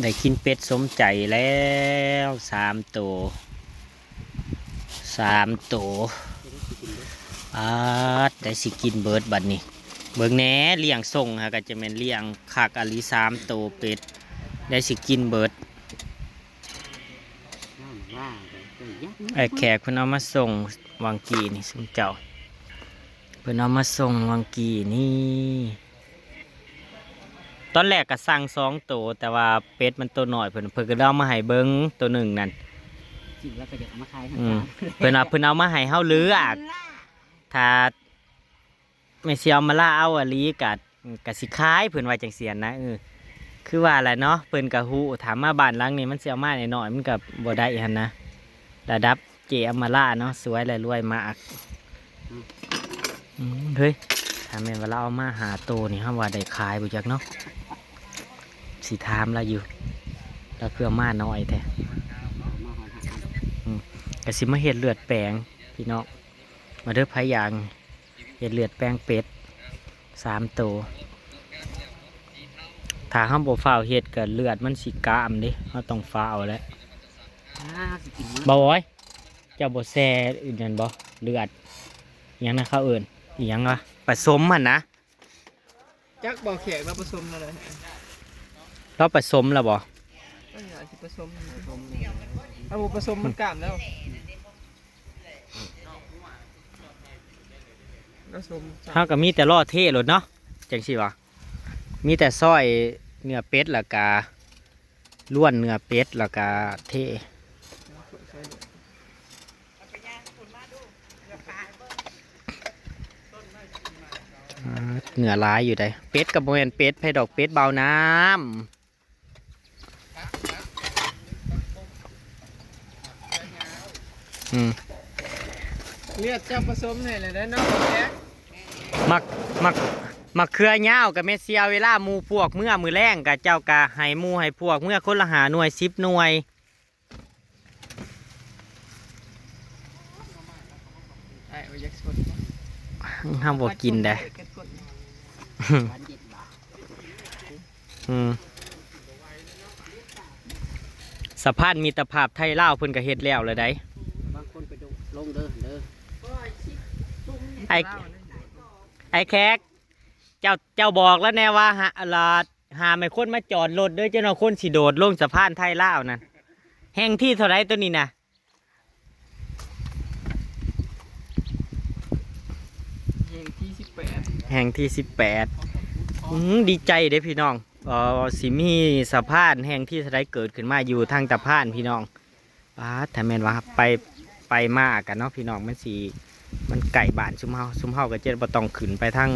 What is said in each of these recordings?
ได้กินเป็ดสมใจแล้ว3 ตัวได้สิกินเบิร์ดบัดนี้เบิ่งแหน่เลี้ยงส่งฮะก็จะเป็นเลี้ยงคักอลี3 ตัวเป็ดได้สิกินเบิร์ดไอ้แขกเพิ่นเอามาส่งวังกีนี่ซึ่งเจ้าเพิ่นเอามาส่งวังกีนี่ตอนแรกก็สั่ง2 ตัวแต่ว่าเป็ดมันตัวน้อยเพิ่นก็เอามาให้เบิ่งตัวหนึ่งนั่นจริงแล้วก็อยากมาขายเพิ่นเอามาให้เฮาเลือกถ้าไม่เสียวมาล่าเอาอลีกะสิขายเพิ่นว่าจังเสียนนะคือว่าแหละเนาะเพิ่นก็ฮู้ถามมาบ้านหลังนี้มันเสียวมาน้อยๆมันก็บ่ได้หั่นนะระดับเจอมาล่าเนาะสวยและรวยมากเฮ้ยถ้าแม่นว่าเราเอามาหาโตนี่เฮาว่าได้ขายบ่จักเนาะสิถามเราอยู่แล้วคือมาน้อยแท้ก็สิมาเฮ็ดเลือดแปลงพี่น้องมาเด้อไผอย่างเฮ็ดเลือดแปลงเป็ด3 ตัวถ้าเฮาบ่ฟ้าวเฮ็ดก็เลือดมันสิกามเด้เฮาต้องฟ้าวแล้วบ่โอ้ยเจ้าบ่แซ่อื่นนั่นบ่เลือดอิหยังนะเขาเอิ้นอิหยังวะผสมหั่นนะจักบ่แขกเราผสมอะไรเราผสมแล้วบ่ผสมเอาผสมมันกล้ามแล้วเฮาก็มีแต่ล่อเท่โลดเนาะจังซี่วะมีแต่ซอยเนื้อเป็ดแล้วก็ล้วนเนื้อเป็ดแล้วก็เท่เนื้อลายอยู่ได้เป็ดกับโมเอนเป็ดไผ่ดอกเป็ดเบาน้ำเลือดเจ้าผสมให้เลยนะน้องแจ๊กมักเครือเงากับเมเซียเวลามูพวกเมื่อมือแรงกับเจ้ากะให้มูให้พวกเมื่อคนละหาหน่วย10 หน่วยห้ามบอกกินได้สะพานมิตรภาพไทยลาวเพิ่นก็เฮ็ดแล้วเลยได้บางคนไปลงเด้อไอ้แขกเจ้าบอกแล้วแน่ว่าหาไม่คนมาจอดรถเด้อเจ้าหน้าคนสิโดดลงสะพานไทยลาวนั่นแห่งที่เท่าไรตัวนี้นะแห่งที่18ดีใจเด้พี่น้องสิมีสะพานแห่งที่เท่าไรเกิดขึ้นมาอยู่ทางตะพานพี่น้องถ้าแม่นว่าไปมากกันเนาะพี่น้องมันไก่บ้านซุมเฮาก็จะบ่ต้องขึ้นไปทาง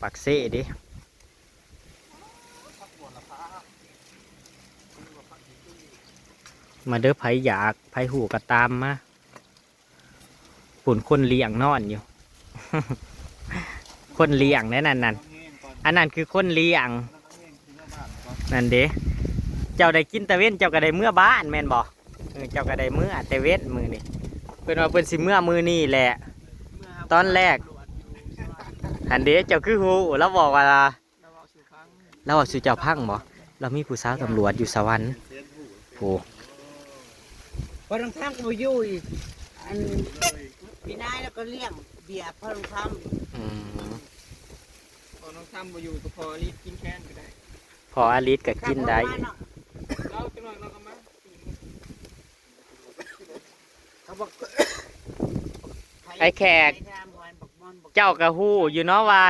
ปักเซ่เด้มาเด้อไผอยากไผหูก็ตามมาปุ่นคนเลี้ยงนอนอยู่ คนเลี้ยงนั่นอันนั้นคือคนเลี้ยงนั่นเด้เจ้าได้กินตะเว้นเจ้าก็ได้เมื่อบ้านแม่นบ่เจ้าก็ได้เมื่อตะเว้นมือนี่เพิ่นว่าเพิ่นสิเมื่อมือนี่แหละตอนแรกอันเด้เจ้าคือฮู้แล้วบอกว่าเราว่าสู่เจ้าพังบ่เรามีผู้สาวตำรวจอยู่สวรรค์โอ้พอลงทำก็มาอยู่อีกอันพี่นายแล้วก็เลี้ยงเบียร์พอลงทำพอลงทำมาอยู่ก็พอรีบกินแค้นก็ได้พออาลิสก็กินได้เราจะนอนเราก็มาไอ้แขกเจ้ากะฮู้อยู่เนาะว่า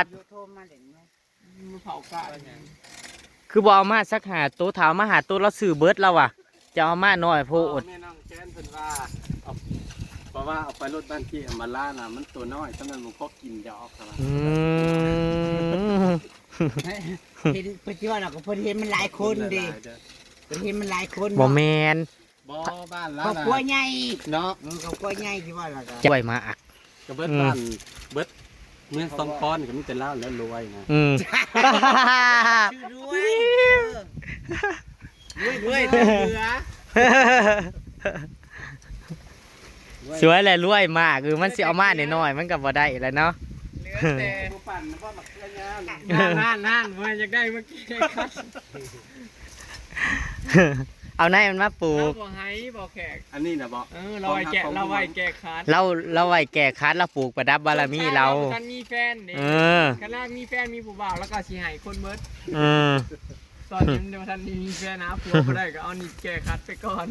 คือบ่เอามาสักหาตัวถามมาหาตัวเราซื้อเบิร์ดแล้วว่ะจะเอามาหน่อยโพดแม่น้องแค้นเพิ่นว่าเพราะว่าเอาไปรถบ้านที่มาล่าน่ะมันตัวน้อยฉะนั้นมันพอกินจะออกครับเห็นปัจจุบันเราก็พอเห็นมันหลายคนดิเห็นมันหลายคนบ่แมนบ้านแล้วครอบครัวใหญ่เนาะครอบครัวใหญ่ที่ว่าเราก็จ่วยมาอักก็เบิดบ้านเบิดเมืองสองก้อนก็มีแต่เล่าแล้วรวยนะรวยเหลือสวยเลยรวยมากมันสิเอามาหน่อยมันก็บ่ได้แล้วเนาะแต่ปั่นมันก็มาเกลือนั่นมันอยากได้เมื่อกี้ เอาไหนมันมาปลูก บ่ให้บ่แขก อันนี้นะบอก เราไว้แกะเราไว้แกะขาด เราไว้แก่คัดเราปลูกประดับบารมีเรา ท่านมีแฟนนี่ เออ คันเรามีแฟนมีผู้บ่าวแล้วก็สิให้คนเบิด เออ ตอนนี้ท่านมีแฟนนะผัวบ่ได้ก็เอานี่แกะคัดไปก่อน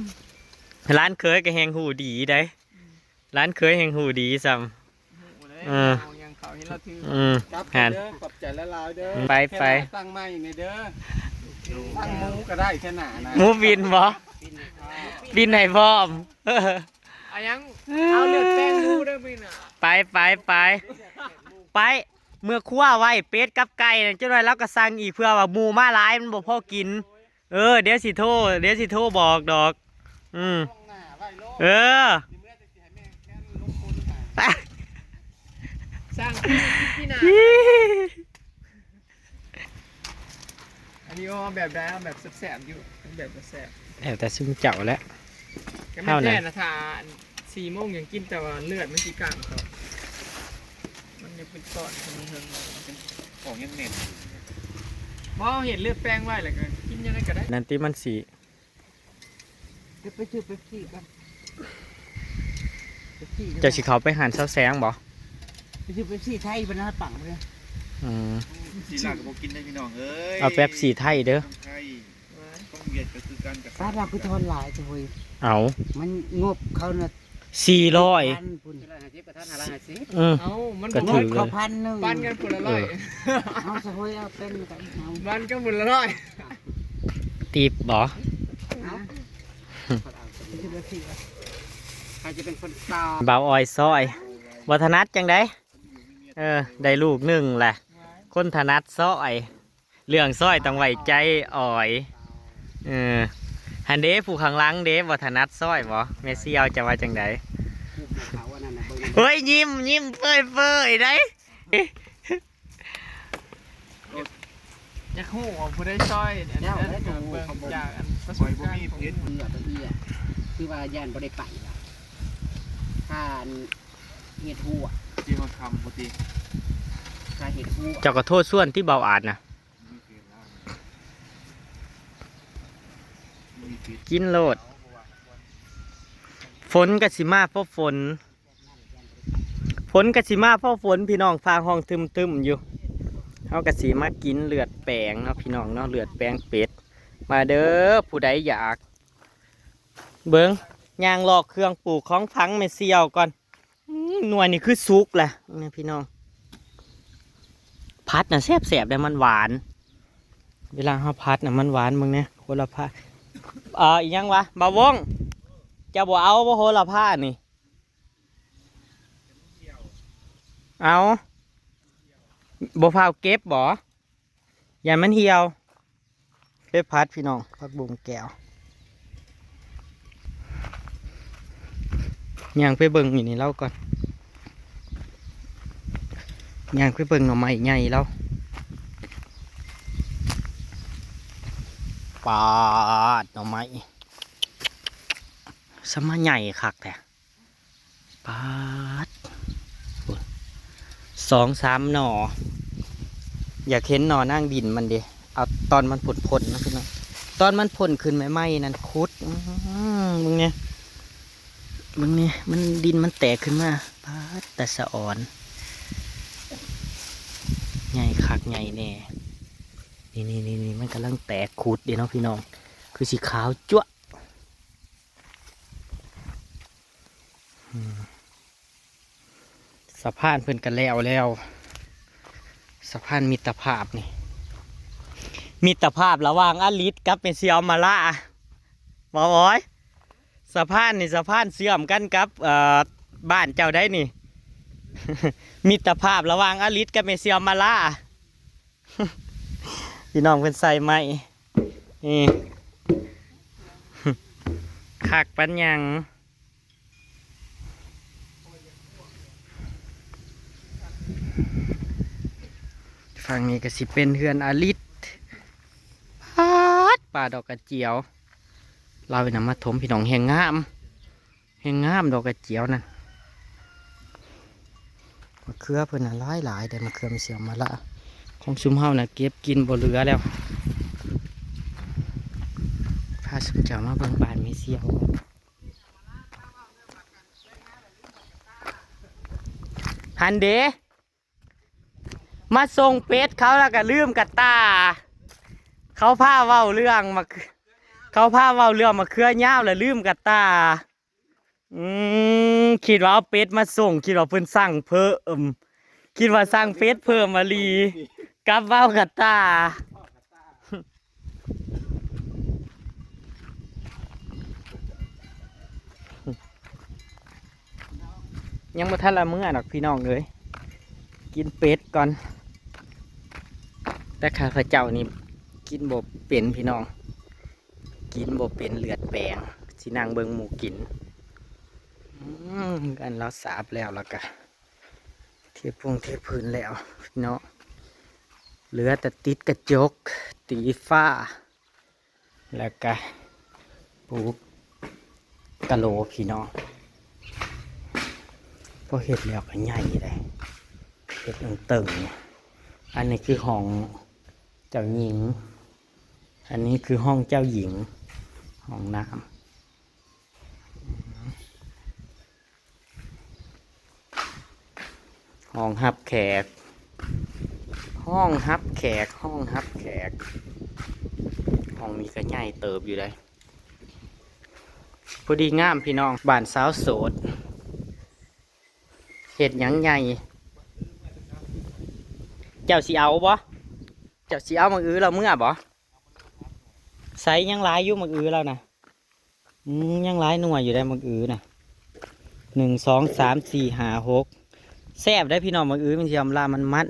ร้านเคยก็แหงหูดีได้ร้านเคยแหงหูดีซ้ เออ เอายังเขาเห็นเราถือ ำ ครับ หัน เด้อขอบใจละลายเด้อ ไป ตั้งไม้ในเด้อตั้งหมูก็ได้แค่หนานะ หมูบินบ่บินให้พร้อม เอายังเอาเลือดแป้งดูเด้อพี่น่ะ ไปเมื่อคั่วไว้เป็ดกับไก่นั่นเจ้าหน่อยเราก็สั่งอีกเพื่อว่าหมูมาหลายมันบ่พอกิน เดี๋ยวสิโทรบอกดอก เออ สร้างพี่น่ะอันนี้เอาแบบใดเอาแบบแสบๆอยู่แบบแสบ แต่ซึ่งเจ้าแล้ว ก็ไม่แน่นะทาน4 โมงยังกินแต่ว่าเลือดมันสิกลางเขามันยังเป็นก้อนมันเฮิงของยังเหม็นบ่เห็นเลือดแป้งไว้แล้วก็กินยังไงก็ได้ นั่นที่มันสี ไปซื้อเป๊ปซี่กันเป๊ปซี่ เจ้าสิเขาไปหันเสาแสงบ่ ไปซื้อเป๊ปซี่ไทยบรรณาปังเลย อืม สีหลักก็บอกกินได้พี่น้องเอ้ย เอาแป๊บสีไทยเด้อ ต้องไทยต้องเวียดก็คือกันกับ ป้าเราไปทอนหลายจะเว้ย เอา มันงบเขาน่ะ 400 พันปุ่น อืม เอามัน ก็ บ่ ถื ง อ บเขา1,000 ปันกันคนละร้อย เอาสะโวยเอาเป็นกันเอา ปันกันคนละร้อย ตีบบ่ เอาไปซื้อเป๊ปซี่กันใครจะเป็นคนต่อ บ่าวออยซอยบ่ถนัดจังได๋ได้ลูกหนึ่งแหละ คนถนัดซอยเรื่องซอยต้องไว้ใจอ่อยฮันเด้ผู้ข้างหลังเด้บ่ถนัดซอยบ่เมซี่เอาจะว่าจังได เขาอันนั้นน่ะเบิ่ง เฮ้ยยิ้มเฟ้ยได้ อยากฮู้ว่าผู้ใดซอยอันนั้นก็เบิ่งจากอันประสบการณ์ของ เอื้อตัวเอื้อคือว่าย่านบ่ได้ไปล่ะถ้าเฮ็ดหัว ที่มาคำปกติ ถ้าเฮ็ดหัว เจ้าก็โทษส่วนที่เบาอาจนะ มีพิษ กินโลด ฝนกะสิมาเพราะฝนกะสิมาเพราะฝนพี่น้องฟ้าห้องทึมๆอยู่เฮากะสิมากินเลือดแปลงเนาะพี่น้องเนาะเลือดแปลงเป็ดมาเด้อผู้ใดอยาก เบิ่งย่างลอกเครื่องปลูกของพังเมเซียวก่อนหน่วยนี่คือสุกแหละนี่พี่น้องพัดน่ะแซ่บๆได้มันหวาน เวลาเฮาพัดน่ะมันหวานมึงเนี่ยโหระพาอีกยังวะบ่าวงจะบ่เอาบ่โหระพานี่เอาบ่พาวเก็บบ่อย่ามันเหี่ยวไปพัดพี่น้องผักบุ้งแก้วย่างไปเบิ่งอีนี่เล่าก่อนย่างไปเบิ่งหน่อไม้ใหญ่แล้วปาดหน่อไม้สมาใหญ่คักแท้ปาด2-3 หน่ออยากเห็นหน่อนั่งดินมันดิเอาตอนมันผลนะพี่น้องตอนมันผลขึ้นใหม่ๆนั่นคุดมึงเนี่ยมันดินมันแตกขึ้นมาปาดแต่สะอ่อนใหญ่คักใหญ่แน่นี่มันกำลังแตกขุดเดี๋ยวเนาะพี่น้องคือสีขาวจั๊วะสะพานเพิ่นกันแล้วสะพานมิตรภาพนี่มิตรภาพระหว่างอลิสกับเมเซียวมาล่าบอยสะพานนี่สะพานเชื่อมกันกับบ้านเจ้าได้นี่ มิตรภาพระหว่างอลิสกับเมเซียวมาล่า พี่น้องเพิ่นใส่ไม้นี่ คักปัญญังฝั่งนี้ก็สิเป็นเฮือนอลิสป่าดอกกระเจียวเราไปนำมาถมพี่น้องแห่งงามดอกกระเจียวนั่นมะเขือเพิ่นน่ะหลายแต่มะเขือไม่เสียมาละของซุมเฮาน่ะเก็บกินบ่เหลือแล้ว าสมเจ้ามาเบิ่งบ้านไม่เสียวฮันเดมาส่งเป็ดเขาแล้วก็ลืมกระตาเขาพาเว้าเรื่องมาเขาพาเว้าเรื่องมาเคลื่อนย่าวแล้วลืมกระตาคิดว่าเอาเป็ดมาส่งคิดว่าเพิ่นสั่งเพิ่มคิดว่าสั่งเป็ดเพิ่มมาลีกับเว้ากระตายังบ่ทันละมื้อดอกพี่น้องเอ้ยกินเป็ดก่อนแต่ข้าพเจ้านี่กินบ่เป็นพี่น้องกินบ่เป็นเลือดแปลงสินั่งเบิ่งหมูกินกันเราสาบแล้วก็เทพื้นแล้วพี่น้องเหลือแต่ติดกระจกตีฝ้าแล้วก็ปูกะโหลพี่น้องพอเห็ดแล้วก็ใหญ่เลยเห็ดตึงอันนี้คือห้องเจ้าหญิงอันนี้คือห้องเจ้าหญิงห้องน้ำห้องฮับแขกห้องฮับแขกห้องฮับแขกห้องนี้ก็ใหญ่เติบอยู่เลยพอดีงามพี่น้องบ้านสาวโสดเห็ดหยังใหญ่เจ้าสีเอาบ่เจ้าสีเอามังอื้อเราเมื่อบ่ใส่ยังหลายอยู่มังอื้อเรานะยังหลายหน่วยอยู่ได้มังอื้อนะ1 2 3 4 5 6แซ่บได้พี่น้องมังอื้อมันยำลามันมัด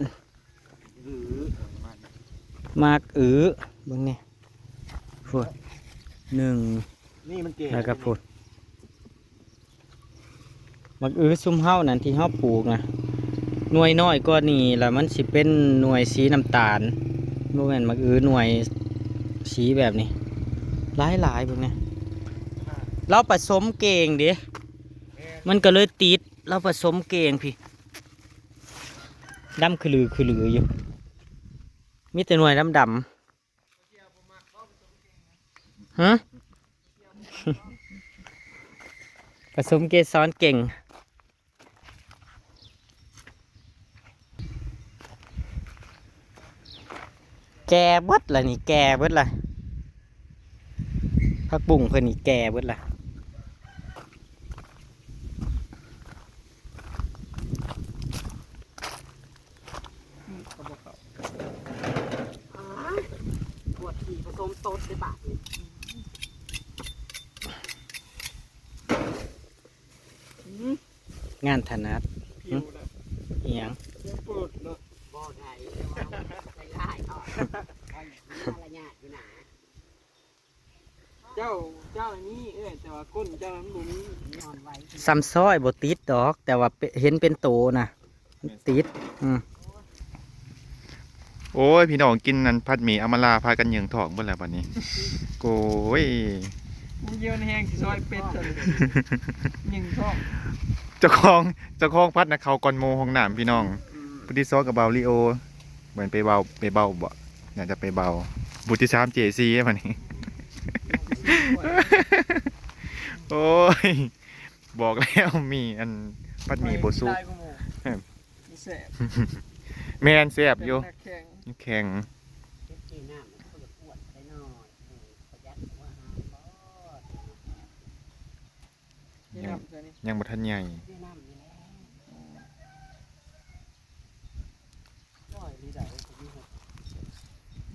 มากอื้อเบิ่งเนี่ยพูด1นี่มันเก่ง แล้วก็พูดมักอื้อซุ่มเฮ้านั่นที่เฮ้าปลูกนะหน่วยน้อยก็นี่แล้วมันสิเป็นหน่วยสีน้ำตาลโมเมนมักอื้อหน่วยสีแบบนี้หลายพวกนี้เราผสมเก่งดิมันก็เลยติดเราผสมเก่งพี่ดำคือลืออยู่มีแต่หน่วยดำฮะ ผสมเกสรเก่งแก่เบิดล่ะนี่แก่เบิดล่ะผักบุ้งเพิ่นนี่แก่เบิดล่ะปวดขี่ผสมโต๊ดในบาทงานถนัดอีหยัง ปวดเนาะบ่ได้ใส่ลายอ่อนอะไรเนี่ยอยู่หนา เจ้าอันนี้แต่ว่าก้นเจ้ามันบ่มี นอนไว้ ซ้ำซ้อยบ่ติดดอก แต่ว่าเห็นเป็นโตนะติดโอ้ยพี่น้องกินนั้นผัดหมี่อำมาลาพากันเหยิงถอกเบิ่แล้วบัดนี้โอ้ย มันเยอะในแห้งสิซอยเป็ดจังยิงท้อง เจ้าของพัดนะเขาก่อนโมห้องน้ำพี่น้องพุทธิซอกับเบาลิโอเหมือนไปเบาบ่อยากจะไปเบาบุตรที่3 JC บัดนี้ โอ้ยบอกแล้วมีอันผัดหมี่บ่สุก ได้กูโม่แซ่บ แม่นแซ่บอยู่ แข็ง แข็ง เก็บที่น้ำมันก็จะปวดไปหน่อยประหยัดหัวหาบ่ นี่นำตัวนี้ ยังบ่ทันใหญ่ ที่น้ำนี่แหละร้อยลีได้ก็มีหก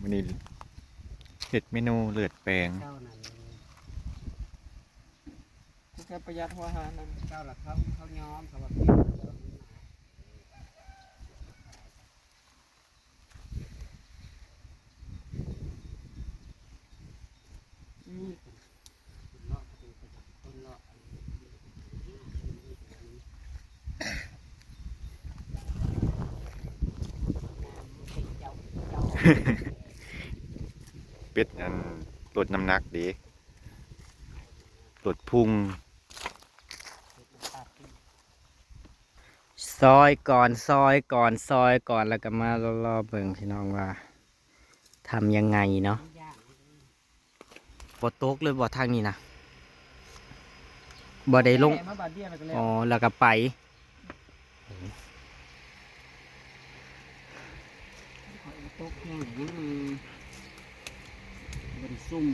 มื้อนี้เฮ็ดเมนูเลือดแปลง เจ้านั้น กูแค่ประหยัดหัวหานั่น เจ้าละเขาย้อมเขาว่าเป็น นี่ เลาะประตูไปจากคนเลาะเจ้า เป็ดอันลดน้ำหนักเด้ลดพุง ซอยก่อนแล้วก็มารอเบิ่งพี่น้องว่าทำยังไงเนาะ ย่าง บ่ตกเลยบ่ทางนี้นะบ่ได้ลง แม่มาบาดเดียวแล้วก็แล้ว อ๋อแล้วก็ไป ตกแห้งยังบริซุ่ม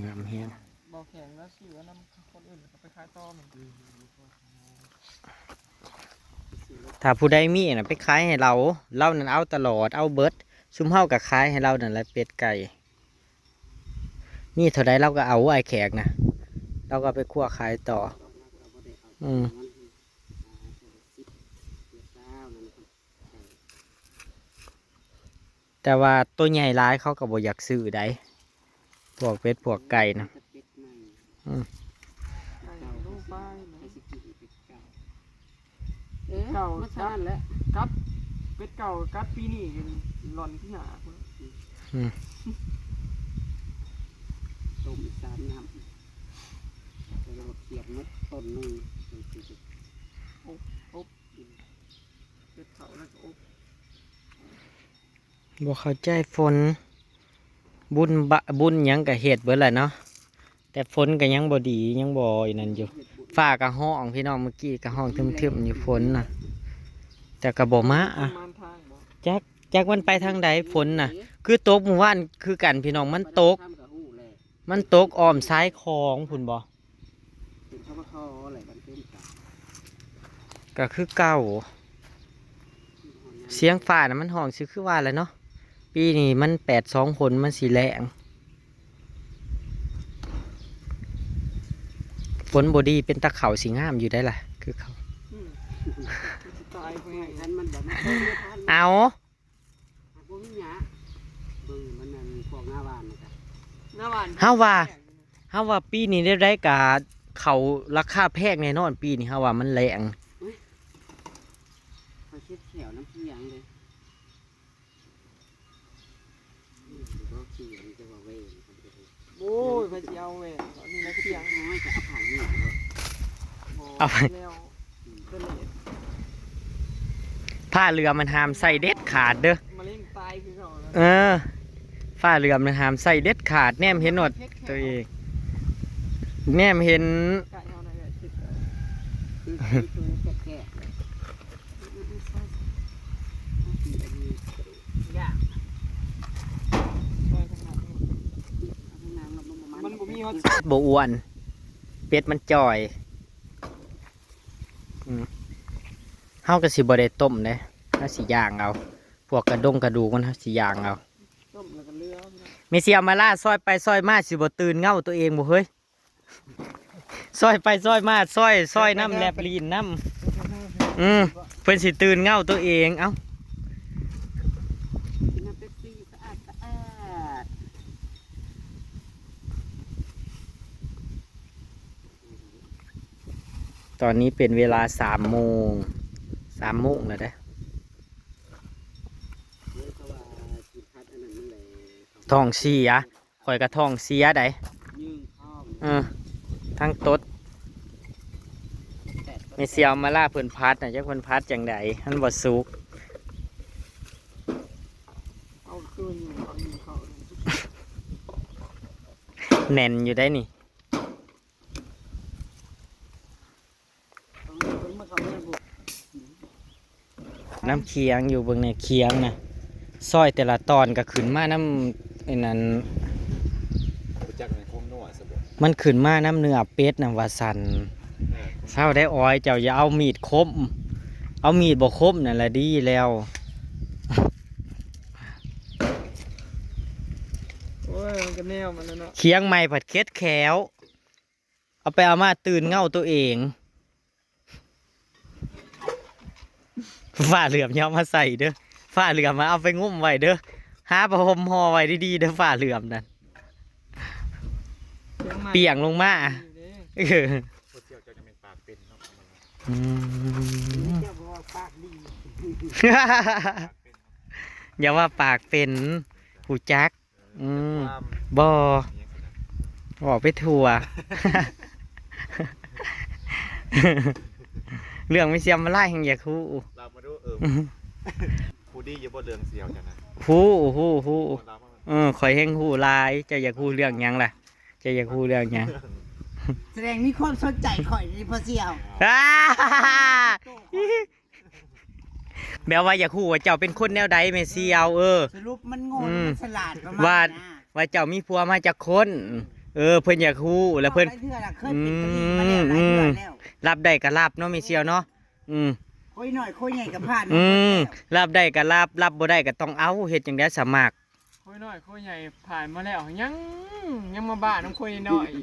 งามเฮียน บ่แข็งแล้วสิว่าน้ำคนอื่นก็ไปขายต่อมัน ถ้าผู้ใดมีน่ะไปขายให้เรานั่นเอาตลอดเอาเบิดซุมเฮาก็ขายให้เรานั่นแหละเป็ดไก่มีเท่าใดเราก็เอาไอ้แขกนะเราก็ไปคั่วขายต่อ อืม แต่ว่าตัวใหญ่ร้ายเขาก็บ่อยากซื้อได้พวกเป็ดพวกไก่นะ ลูกบ้าน เก่ามาทานแล้ว กับเป็ดเก่ากับปีนี้หล่อนที่หนาพุ่น ต้มสามน้ำเราเขียนมัดต้นหนึ่ง เป็ดเขาแล้วก็อบ บ่เข้าใจฝนบุญหยังก็เฮ็ดเบิดแหละเนาะแต่ฝนก็ยังบ่ดียังบ่อีนั่นอยู่ฟ้าก็ห้องพี่น้องเมื่อกี้ก็ห้องทึมๆอยู่ฝนน่ะแต่ก็บ่มาอะ ประมาณทางบ่ จักมันไปทางใดฝนน่ะ คือตกเมื่อวานคือกันพี่น้องมันตกอ้อมซ้ายคลองพุ่นบ่ เป็นข้าวคออะไรกันเป็นกัน ก็คือเก่าเสียงฟ้าน่ะมันห้องซื่อคือว่าแหละเนาะปีนี้มัน8-2คนมันสิแรงฝนบ่ดีเป็นตะเขาสิงามอยู่ได้ล่ะคือเขา ตายไป ให้ท่านมันแบบมันไม่ทัน เอา พวกนี้หยาเบิ่งมันนั่นพวกหน้าบ้านนะครับ หน้าบ้าน เฮาว่าปีนี้ได้กะเขาราคาแพงแน่นอนปีนี้เฮาว่ามันแรง เขาเช็ดแถวน้ำเพียงเลยก็ขี่มันจะว่าเว้ย โอ้ยไปสิเอาแหวนตอนนี้นะเพียง น้อยจะเอาผ่านนี่ เอาไปแล้วก็เลย ผ้าเรือมันห้ามใส่เด็ดขาดเด้อ มาเล่นตายคือเขาแล้ว เออผ้าเรือมันห้ามใส่เด็ดขาดแนมเห็นหนวดตัวเองแนมเห็น กะเอาหน่อยเลยติด คือแก่ยาก ซอยขนาดนี้ นางเรามัน มันบ่มีฮอต บ่อ้วนเป็ดมันจ่อยเฮาก็สิบ่ได้ต้มเด้เฮาสิย่างเอาพวกกระดูกมันเฮาสิย่างเอา ต้มแล้วก็เลือ มีเสียมาล่าซอยไปซอยมาสิบ่ตื่นเงาตัวเองบ่เฮ้ยซอยไปซอยมาซอยน้ำแลบลีนน้ำเพิ่นสิตื่นเงาตัวเองเอ้า น้ำเป๊ปซี่สะอาดสะอาด ตอนนี้เป็นเวลา3 โมงแล้วเด้อท้องเสียข่อยก็ท้องเสียได้ ยืงข้าว ทั้งตดไม่เสียวมาล่าเพิ่นพัดน่ะจักเพิ่นพัดจังไดมันบ่สุก เอาคืนอยู่เขา แน่นอยู่ได้นี่ น้ำเคียงอยู่เบิ่งในเคียงนะซอยแต่ละตอนก็ขึ้นมาน้ำไอ้นั้น จักในคงนัวสบ มันขึ้นมาน้ำเนื้อเป็ดนะว่าสันเศร้าได้อ้อยเจ้าอย่าเอามีดคมเอามีดบ่คมนั่นแหละดีแล้ว โอ้ยมันก็แนวมันแล้วเนาะ เคียงใหม่ผัดเคล็ดแขวเอาไปเอามาตื่นเงาตัวเองฝ้าเหลือมอย่าเอามาใส่เด้อฝ้าเหลือมมาเอาไปงุ้มไว้เด้อหาประหมห่อไว้ดีๆเด้อฝ้าเหลือมนั่นเปียงลงมาเออ ผู้เที่ยวจะเป็นปากเป็นเนาะ เจ้าบอกปากดี อย่าว่าปากเป็นหูจักบอบอกไปทัว เรื่องไม่เสียมมาไล่แห่งอยากฮู้ เรามาดูผู้ดีอยู่บนเรืองเสียวจังนะ ฮู้ เรามา ข่อยแห้งฮู้หลายเจ้าอยากฮู้เรื่องหยังล่ะเจ้าอยากฮู้เรื่องหยัง แสดงมีความสนใจข่อยในพอเสี่ยว อ้าแม้ว่าอยากฮู้ว่าเจ้าเป็นคนแนวใดแม่เสียวสรุปมันโง่มันฉลาดประมาณ ว่า นะ ว่าเจ้ามีผัวมาจากคน เพิ่นอยากฮู้แล้วเพิ่น หลายเทื่อละเคยเป็นกะลีมาแล้วหลายเทื่อแล้ว รับได้ก็รับเนาะแม่เสียวเนาะคุยหน่อยคุยใหญ่กับผ่าน รับได้ก็รับบ่ได้ก็ต้องเอาเฮ็ดจังได๋สมัคร คุยน้อยคุยใหญ่ผ่านมาแล้วยังมาบ้าน้ำคุยน้อยอยู่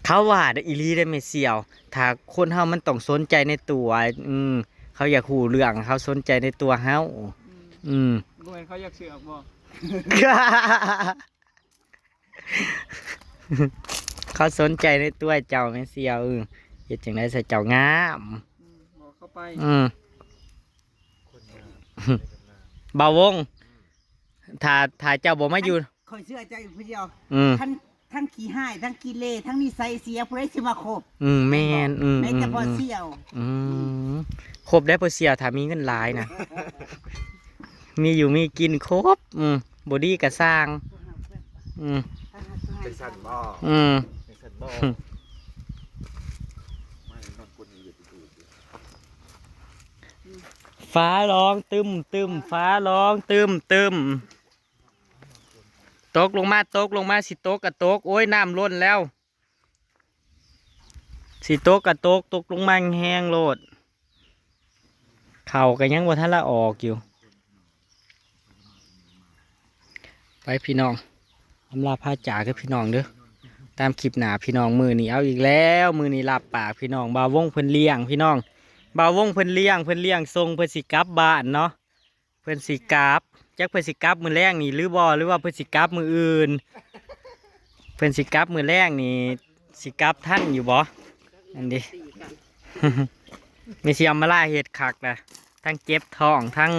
เขาว่าได้อีหลีได้แม่เสียว ถ้าคนเฮามันต้องสนใจในตัวเขาอยากฮู้เรื่องเขาสนใจในตัวเฮาบ่เห็นเขาอยากเสือกบ่ เขาสนใจในตัวเจ้าแม่เสียวเฮ็ดจังได๋ใส่เจ้างาม บอกเข้าไป บ่าวงถ้าเจ้าบ่มาอยู่ ข่อยเชื่อใจอยู่ผู้เดียว ทั้ง ทั้งขี้ห้ายทั้งขี้เล่ทั้งนิสัยเสียผู้ใดสิมาคบ แม่นแม้แต่พอเสี่ยว ครบได้พอเสียวถ้ามีเงินหลายนะ มีอยู่มีกินครบบ่ดีก็สร้างเป็นสันบ่ เป็นสันบ่ไม่นอนกุนอยู่ดูฟ้าร้องตึมฟ้าร้องตึมตกลงมาสิตกกะตกโอ้ยน้ำล้นแล้วสิตกกะตกลงมาแห้งโลดเข่ากันยังบ่ทันละออกอยู่ไปพี่น้องอำลาพาจ่ากับพี่น้องเด้อตามคลิปหนาพี่น้องมือนี้เอาอีกแล้วมือนี้ลาบปากพี่น้องบ่าววงเพิ่นเลี้ยงพี่น้องบ่าววงเพิ่นเลี้ยงทรงเพิ่นสิกลับบ้านเนาะเพิ่นสิกลับจักเพิ่นสิกลับมือแรกนี่หรือบ่หรือว่าเพิ่นสิกลับมืออื่นเพิ่นสิกลับมือแรกนี่สิกลับท่านอยู่บ่อันนี้ มีเสียมมาล่าเห็ดคักนะทั้งเจ็บท้องทั้ง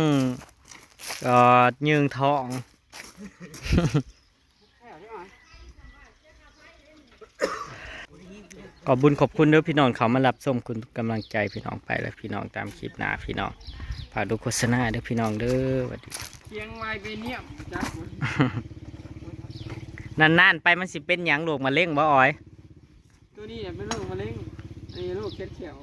ยืงท้อง ขอบบุญขอบคุณเด้อพี่น้องเขามารับส้มคุณกำลังใจพี่น้องไปแล้วพี่น้องตามคลิปหน้าพี่น้องฝากดูโฆษณาเด้อพี่น้องเด้อสวัสดี เคียงไวไปเนี่ยจ้ะ นานๆไปมันสิเป็นหยังโรคมะเร็งบ่อ้อย ตัวนี้เนี่ยเป็นโรคมะเร็งไอ้โรคเขียว